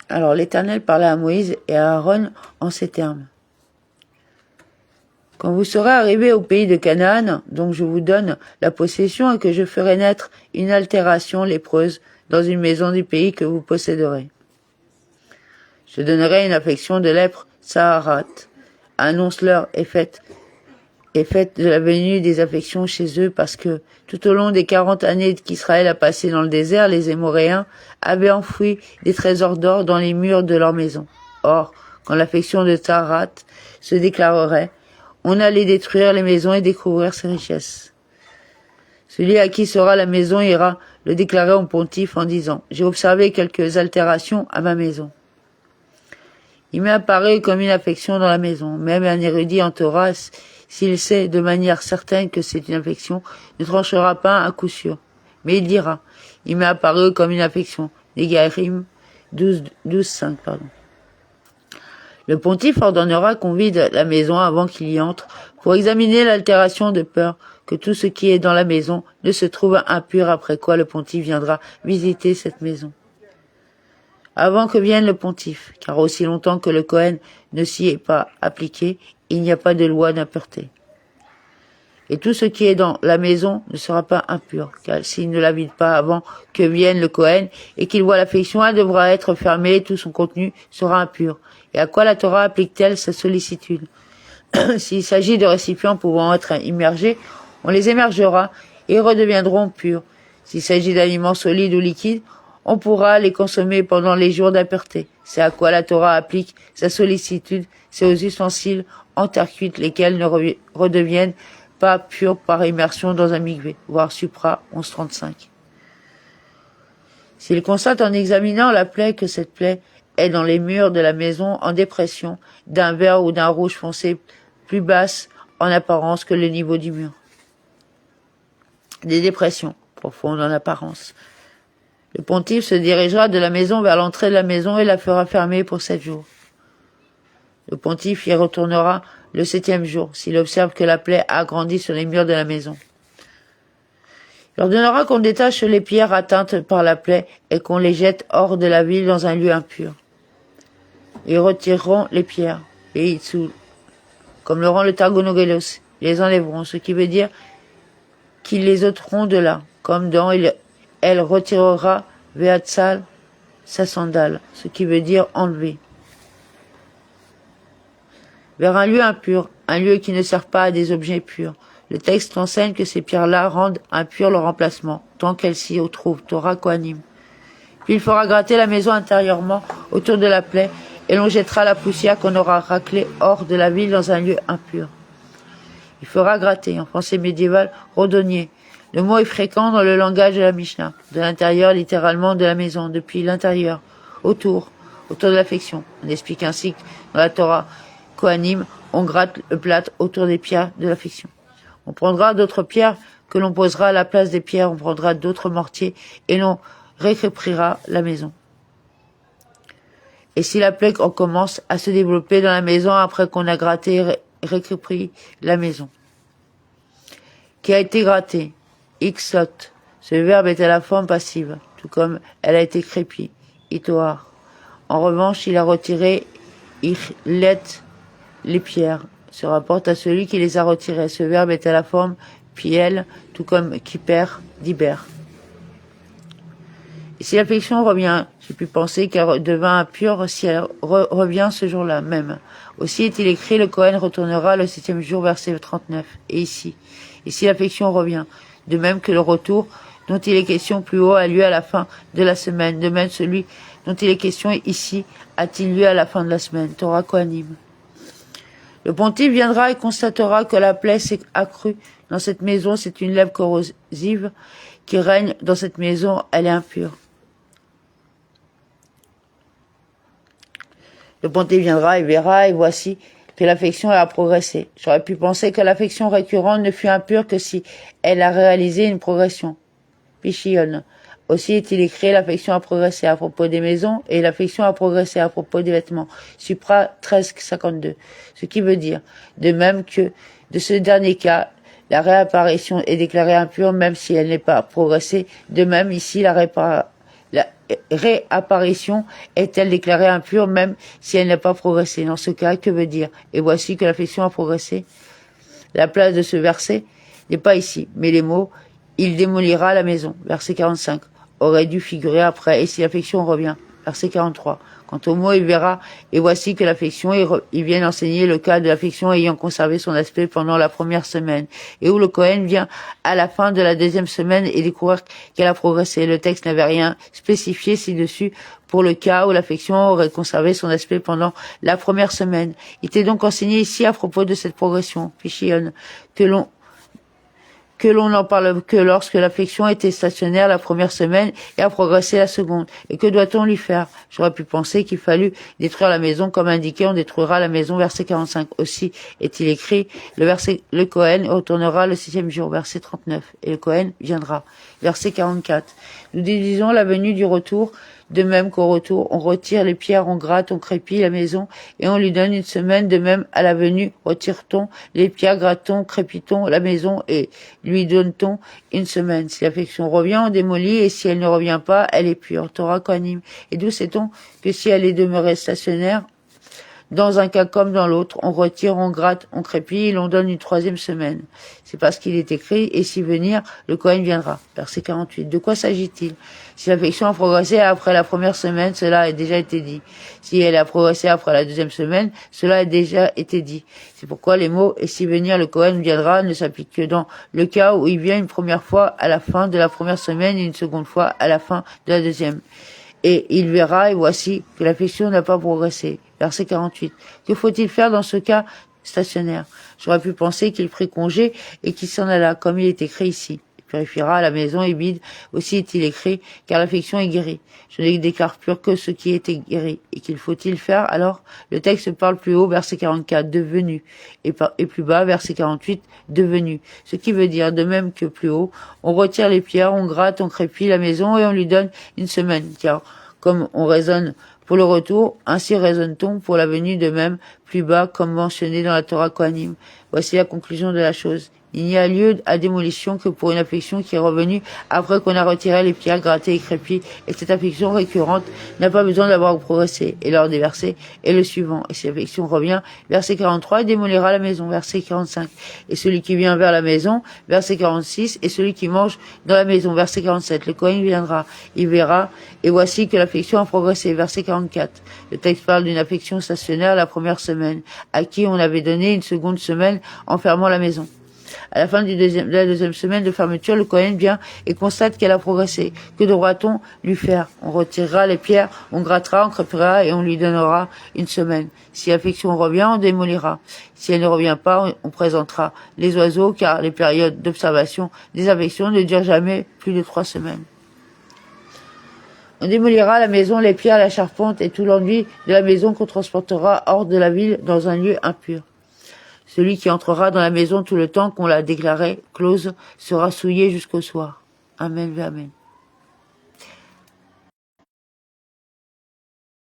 Alors l'Éternel parla à Moïse et à Aaron en ces termes. Quand vous serez arrivés au pays de Canaan, dont je vous donne la possession, et que je ferai naître une altération lépreuse dans une maison du pays que vous posséderez. Je donnerai une affection de lèpre Saharat. Annonce-leur et faites de la venue des affections chez eux, parce que tout au long des 40 années qu'Israël a passé dans le désert, les Émoréens avaient enfoui des trésors d'or dans les murs de leur maison. Or, quand l'affection de Saharat se déclarerait, on allait détruire les maisons et découvrir ses richesses. Celui à qui sera la maison ira le déclarer au pontife en disant « J'ai observé quelques altérations à ma maison. » Il m'est apparu comme une affection dans la maison. Même un érudit en Torah, s'il sait de manière certaine que c'est une affection, ne tranchera pas à coup sûr. Mais il dira « Il m'est apparu comme une affection. » Négarim 12:5. Le pontife ordonnera qu'on vide la maison avant qu'il y entre, pour examiner l'altération, de peur que tout ce qui est dans la maison ne se trouve impur, après quoi le pontife viendra visiter cette maison. Avant que vienne le pontife, car aussi longtemps que le Kohen ne s'y est pas appliqué, il n'y a pas de loi d'impureté. Et tout ce qui est dans la maison ne sera pas impur, car s'il ne la vide pas avant que vienne le Kohen et qu'il voit l'affection, elle devra être fermée et tout son contenu sera impur. Et à quoi la Torah applique-t-elle sa sollicitude? S'il s'agit de récipients pouvant être immergés, on les émergera et ils redeviendront purs. S'il s'agit d'aliments solides ou liquides, on pourra les consommer pendant les jours d'impureté. C'est à quoi la Torah applique sa sollicitude, c'est aux ustensiles en terre cuite, lesquels ne redeviennent pas purs par immersion dans un mikvé, voire Supra 11:35. S'il constate en examinant la plaie que cette plaie est dans les murs de la maison en dépression, d'un vert ou d'un rouge foncé plus basse en apparence que le niveau du mur. Des dépressions profondes en apparence. Le pontife se dirigera de la maison vers l'entrée de la maison et la fera fermer pour 7 jours. Le pontife y retournera le 7e jour, s'il observe que la plaie a grandi sur les murs de la maison. Il ordonnera qu'on détache les pierres atteintes par la plaie et qu'on les jette hors de la ville dans un lieu impur. Ils retireront les pierres, et Itsul, comme le rend le Targonogelos, les enlèveront, ce qui veut dire qu'ils les ôteront de là, comme dans elle retirera Veatsal, sa sandale, ce qui veut dire enlever. Vers un lieu impur, un lieu qui ne sert pas à des objets purs. Le texte enseigne que ces pierres-là rendent impur leur emplacement, tant qu'elles s'y trouvent, Torah Kohanim. Puis il fera gratter la maison intérieurement autour de la plaie, et l'on jettera la poussière qu'on aura raclée hors de la ville dans un lieu impur. Il fera gratter, en français médiéval, rodonnier. Le mot est fréquent dans le langage de la Mishnah, de l'intérieur littéralement de la maison, depuis l'intérieur, autour de l'affection. On explique ainsi que dans la Torah Kohanim, on gratte le plâtre autour des pierres de l'affection. On prendra d'autres pierres que l'on posera à la place des pierres, on prendra d'autres mortiers et l'on récrépiera la maison. Et si la plaie commence à se développer dans la maison après qu'on a gratté et récrépi la maison, qui a été grattée, Ixot, ce verbe est à la forme passive, tout comme elle a été crépie, Itoar. En revanche, il a retiré Ichlet, les pierres, se rapporte à celui qui les a retirées. Ce verbe est à la forme piel, tout comme kiper, diber. Et si l'affection revient, j'ai pu penser qu'elle devint impure si elle revient ce jour-là même. Aussi est-il écrit, le Kohen retournera le 7e jour, verset 39. Et ici, et si l'affection revient, de même que le retour dont il est question plus haut a lieu à la fin de la semaine, de même celui dont il est question ici a-t-il lieu à la fin de la semaine. Torah Kohanim. Le pontife viendra et constatera que la plaie s'est accrue dans cette maison, c'est une lèpre corrosive qui règne dans cette maison, elle est impure. Le pontife viendra et verra, et voici que l'affection a progressé. J'aurais pu penser que l'affection récurrente ne fut impure que si elle a réalisé une progression. Pichion. Aussi est-il écrit, l'affection a progressé à propos des maisons et l'affection a progressé à propos des vêtements. Supra 13:52. Ce qui veut dire, de même que de ce dernier cas, la réapparition est déclarée impure même si elle n'est pas progressée. De même ici, réapparition est-elle déclarée impure même si elle n'a pas progressé? Dans ce cas, que veut dire? Et voici que l'affection a progressé. La place de ce verset n'est pas ici, mais les mots « il démolira la maison » verset 45 aurait dû figurer après « et si l'affection revient » verset 43. Quant au mot « il verra » et voici que l'affection, ils viennent enseigner le cas de l'affection ayant conservé son aspect pendant la première semaine et où le Cohen vient à la fin de la deuxième semaine et découvrir qu'elle a progressé. Le texte n'avait rien spécifié ci-dessus pour le cas où l'affection aurait conservé son aspect pendant la première semaine. Il était donc enseigné ici à propos de cette progression, Pishion, que l'on n'en parle que lorsque l'affection était stationnaire la première semaine et a progressé la seconde. Et que doit-on lui faire? J'aurais pu penser qu'il fallut détruire la maison comme indiqué, on détruira la maison, verset 45. Aussi est-il écrit, le Cohen retournera le 6e jour, verset 39, et le Cohen viendra, verset 44. Nous disons la venue du retour. De même qu'au retour, on retire les pierres, on gratte, on crépit la maison et on lui donne une semaine. De même, à la venue, retire-t-on les pierres, grattons, crépitons la maison et lui donne-t-on une semaine. Si l'affection revient, on démolit et si elle ne revient pas, elle est pure. Torah Kohanim. Et d'où sait-on que si elle est demeurée stationnaire, dans un cas comme dans l'autre, on retire, on gratte, on crépit et l'on donne une 3e semaine. C'est parce qu'il est écrit, et si venir, le Cohen viendra. Verset 48. De quoi s'agit-il? Si l'affection a progressé après la première semaine, cela a déjà été dit. Si elle a progressé après la 2e semaine, cela a déjà été dit. C'est pourquoi les mots « et si venir, le Cohen viendra » ne s'appliquent que dans le cas où il vient une première fois à la fin de la première semaine et une seconde fois à la fin de la deuxième. Et il verra, et voici que l'affection n'a pas progressé. Verset 48. Que faut-il faire dans ce cas stationnaire? J'aurais pu penser qu'il prit congé et qu'il s'en alla, comme il est écrit ici. Il purifiera la maison et vide, aussi est-il écrit, car l'affection est guérie. Je ne déclare pur que ce qui était guéri. Et qu'il faut-il faire alors? Le texte parle plus haut, verset 44, devenu, et plus bas, verset 48, devenu. Ce qui veut dire, de même que plus haut, on retire les pierres, on gratte, on crépit la maison et on lui donne une semaine. Car comme on raisonne pour le retour, ainsi raisonne-t-on pour la venue, de même plus bas, comme mentionné dans la Torah Kohanim. Voici la conclusion de la chose. Il n'y a lieu à démolition que pour une affection qui est revenue après qu'on a retiré les pierres, gratté et crépi, et cette affection récurrente n'a pas besoin d'avoir progressé. Et l'ordre des versets est le suivant. Et si l'affection revient, verset 43, il démolira la maison, verset 45. Et celui qui vient vers la maison, verset 46, et celui qui mange dans la maison, verset 47. Le Kohen viendra, il verra, et voici que l'affection a progressé, verset 44. Le texte parle d'une affection stationnaire la première semaine, à qui on avait donné une seconde semaine en fermant la maison. À la fin de la deuxième semaine de fermeture, le Cohen vient et constate qu'elle a progressé. Que devra-t-on lui faire? On retirera les pierres, on grattera, on crépera et on lui donnera une semaine. Si l'affection revient, on démolira. Si elle ne revient pas, on présentera les oiseaux, car les périodes d'observation des affections ne durent jamais plus de 3 semaines. On démolira la maison, les pierres, la charpente et tout l'enduit de la maison qu'on transportera hors de la ville dans un lieu impur. Celui qui entrera dans la maison tout le temps qu'on l'a déclarée close sera souillé jusqu'au soir. Amen, amen.